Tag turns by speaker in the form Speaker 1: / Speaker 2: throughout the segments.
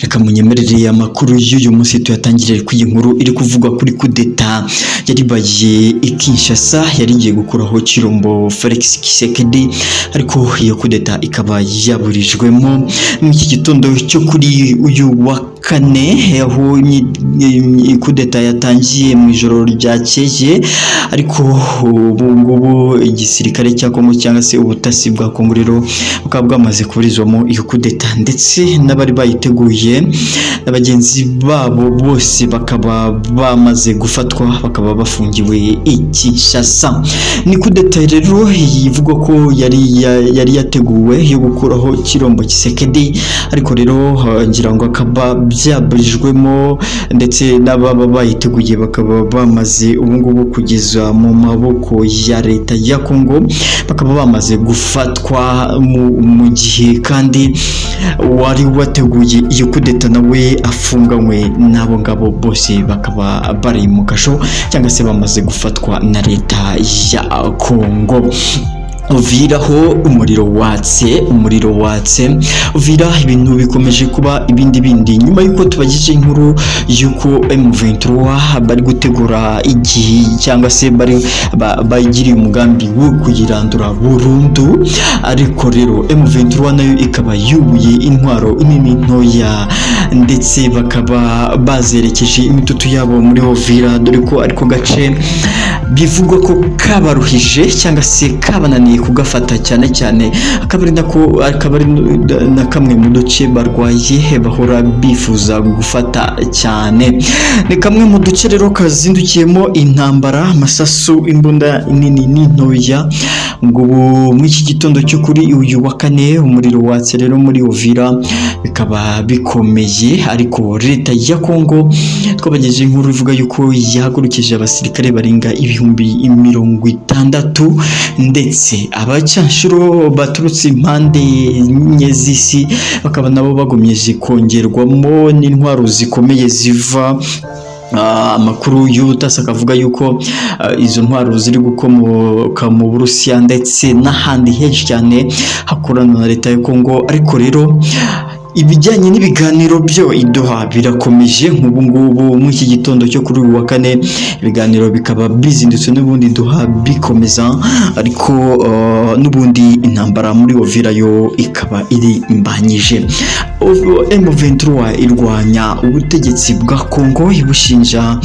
Speaker 1: reka munyemerere amakuru y'uyu munsi tuyatangirire ku inkuru iri kuvugwa kuri kudeta yaribaye Kinshasa yari igiye gukuraho Chilombo Felix Tshisekedi, ariko iyo kudeta ikaba yaburijwemo mu iki gitondo cyo kuri uyu wa kane, aho kudeta yatangiye mu ijoro ryakeye, ariko ubu ngubu igisirikare cya Kongo cyangwa se ubutasi bwa Kongo rero bukaba bwamaze kuburizwamo iyo kudeta, ndetse n'abari bayiteguye n'abagenzi babo bose bakaba bamaze gufatwa, bakaba bafungiwe i Kinshasa. Ni kudeta rero ivugwa ko yari yateguwe yo gukuraho Chilombo Tshisekedi, ariko rero ngira ngo akaba byaburijwemo, ndetse n'ababa bayiteguye bakaba bamaze ubu ngubu kugeza mu maboko ya leta ya Kongo, bakaba bamaze gufatwa mu gihe kandi wari wateguye iyo kudeta nawe afunganywe n'abo ngabo bose bakaba bari mu kasho cyangwa se bamaze gufatwa na leta ya Kongo. Uvira ho umuriro watse Uvira ibintu bikomeje kuba ibindi nyuma yuko tubagije inkuru yuko M23 bari gutegura igihe cyangwa se bari bagiriye umugambi wo kuyirandura burundu, ariko rero M23 nayo ikaba yubuye intwaro inini ntoya, ndetse bakaba bazerekeje imitutu yabo muri Uvira, dore ko ariko gace bivugwa ko kabaruhije cyangwa se kabananiye kugafata cyane akaba ari na kamwe mu duce barwaye bahora bifuza gufata cyane. Ni kamwe mu duce rero kazindukiyemo intambara, amasasu, imbunda nini n'intoya. Ngubu muri iki gitondo cyo kuri uyu wa kane umuriro watse rero muri Uvira, bikaba bikomeye, ariko leta ya Kongo twabagejeje inkuru ivuga yuko yahagurukije abasirikare barenga 60,000, ndetse abacanshuro baturutse impande enye z'isi bakaba nabo bagumyeje kongerwamo n'intwaro zikomeye ziva amakuru y'ubutasi akavuga yuko izo ntwaro ziri gukomoka mu Burusiya ndetse n'ahandi henshi cyane hakorana na leta ya Kongo. Ariko rero ibijyanye n'ibiganiro byo idoha birakomeje nk'ubu ngubu muri iki gitondo cyo kuri uyu wa kane, ibiganiro bikaba bizindutse n'ubundi duha bikomeza, ariko n'ubundi intambara muri Uvira yo ikaba iri imbanyije. M23 irwanya ubutegetsi bwa Kongo ibushinja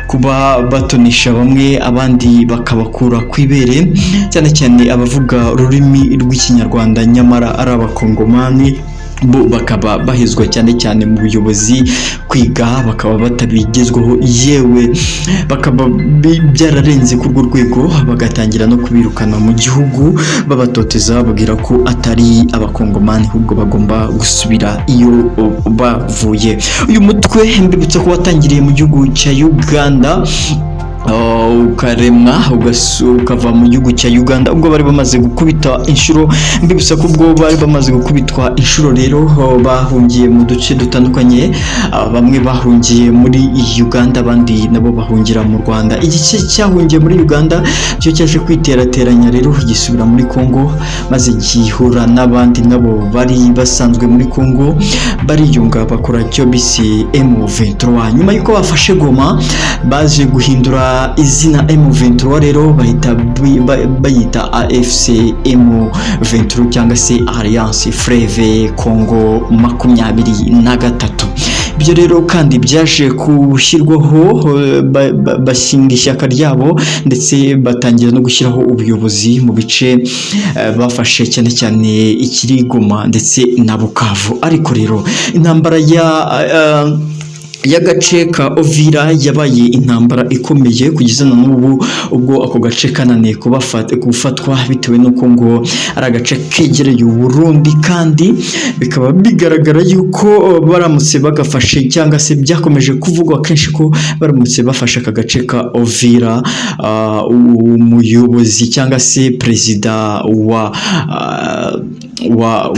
Speaker 1: kuba batonisha bamwe, abandi bakabakura kwibere, cyane abavuga ururimi rw'ikinyarwanda nyamara ari abakongomani, bo bakaba bahezwa cyane mu buyobozi kwiga, bakaba batabigezweho, yewe bakaba byararenze ku rwo rwego, bagatangira no kubirukana mu gihugu babatoteza, babwira ko atari abakongomani ahubwo bagomba gusubira iyo bavuye. Uyu mutwe mbibutsa ko watangiriye mu gihugu cya Uganda, ukaremwa ukava mu gihugu cya Uganda ubwo bari bamaze gukubita inshuro. Mbibutsa ko ubwo bari bamaze gukubitwa inshuro rero bahungiye mu duce dutandukanye, bamwe bahungiye muri Uganda, abandi nabo bahungira mu Rwanda. Igice cyahungiye muri Uganda cyo cyaje kwiterateranya rero gisubira muri Kongo, maze gihura n'abandi nabo bari basanzwe muri Kongo, bariyunga bakora cyo bise M23. Nyuma yuko bafashe Goma baje guhindura izina M23 rero bahita bayita AFC M23 cyangwa se Alliance Fleuve Congo 23. Ibyo rero kandi byaje gushyirwaho, bashinga ishyaka ryabo, ndetse batangira no gushyiraho ubuyobozi mu bice bafashe cyane ikiri Goma ndetse na Bukavu. Ariko rero intambara y'agace ka Uvira yabaye intambara ikomeye kugeza na n'ubu, ubwo ako gace kananiye gufatwa bitewe n'uko ngo ari agace kegereye Burundi, kandi bikaba bigaragara yuko baramutse bagafashe cyangwa se byakomeje kuvugwa kenshi ko baramutse bafashe aka gace ka Uvira, umuyobozi cyangwa se perezida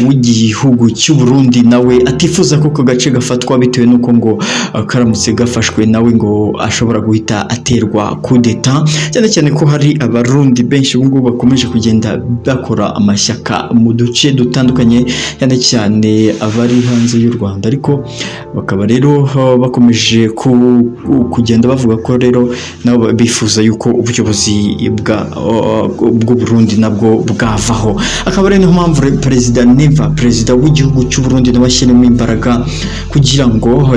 Speaker 1: w'igihugu cy'u Burundi nawe atifuza ko ako gace gafatwa bitewe n'uko ngo karamutse gafashwe nawe ngo ashobora guhita aterwa kudeta, cyane cyane ko hari abarundi benshi ubu ngubu bakomeje kugenda bakora amashyaka mu duce dutandukanye, cyane cyane abari hanze y'u Rwanda, ariko bakaba rero bakomeje kugenda bavuga ko rero nabo bifuza yuko ubuyobozi bw'u Burundi nabwo bwavaho. Akaba ari niyo mpamvu Perezida Neva, perezida w'igihugu cy'u Burundi, nawe ashyiramo imbaraga kugira ngo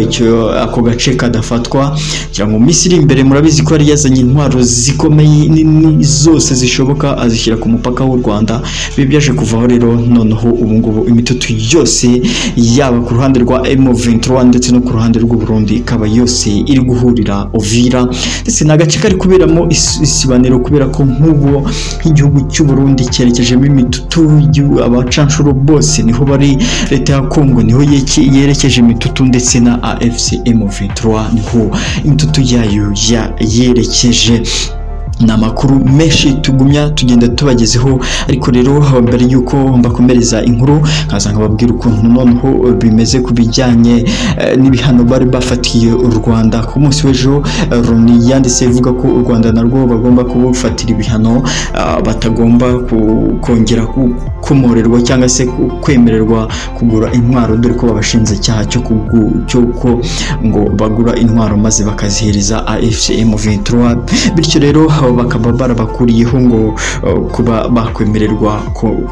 Speaker 1: ako gace kadafatwa, kugira ngo mu minsi iri imbere murabizi ko yari yazanye intwaro zikomeye zose zishoboka azishyira ku mupaka w'u Rwanda. Ibi byaje kuvaho rero, noneho ubu ngubu imitutu yose yaba ku ruhande rwa M23 ndetse no ku ruhande rw'u Burundi ikaba yose iri guhurira Uvira, ndetse n'agace kari kuberamo isibaniro kubera ko nk'ubu nk'igihugu cy'u Burundi cyerekejemo imitutu, abacanshuro bose niho bari, leta ya Kongo niho yerekeje imitutu, ndetse na AFC M23 niho imitutu yayo yerekeje. Ni amakuru menshi tugumya tugenda tubagezeho, ariko rero mbere yuko mbakomereza inkuru nkaza nkababwira ukuntu noneho bimeze ku bijyanye n'ibihano bari bafatiye u Rwanda ku munsi w'ejo. Loni yanditse ivuga ko u Rwanda narwo bagomba kubufatira ibihano, batagomba kongera kumorerwa cyangwa se kwemererwa kugura intwaro, dore ko babashinze icyaha cy'uko ngo bagura intwaro maze bakazihereza AFC M23, bityo rero bakaba barabakuriyeho ngo kuba bakwemererwa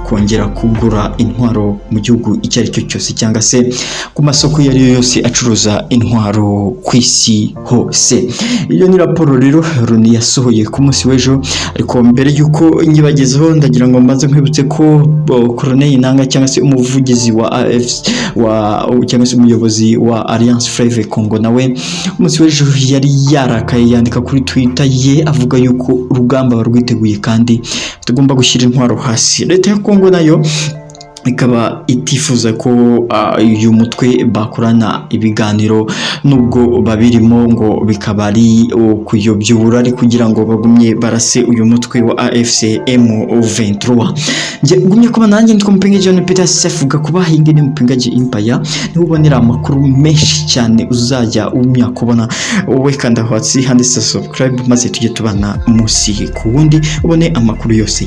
Speaker 1: kongera kugura intwaro mu gihugu icyo ari cyo cyose, cyangwa se ku masoko iyo ari yo yose acuruza intwaro ku isi hose. Iyo ni raporo rero Loni yasohoye ku munsi w'ejo, ariko mbere y'uko nyibagezeho ndagira ngo mbanze nkwibutse ko Colonel Nanga cyangwa se umuvugizi wa AFC cyangwa se umuyobozi wa Alliance Fleuve Congo, nawe umunsi w'ejo yari yarakaye yandika kuri Twitter ye avuga yuko urugamba barwiteguye kandi tugomba gushyira intwaro hasi. Leta ya Kongo nayo ikaba itifuza ko uyu mutwe bakorana ibiganiro, nubwo babirimo ngo bikaba ari kuyobyura, ari kugira ngo bagumye barase uyu mutwe wa AFC M23. Nje gumye kuba nanjye ndiko Mpingaji John Peter Sefuga kuba hinge ni Mpingaji Empire, niho ubonera amakuru menshi cyane uzajya umya kubona. Wowe kanda hasi handitse subscribe maze tujye tubana munsi ku wundi ubone amakuru yose.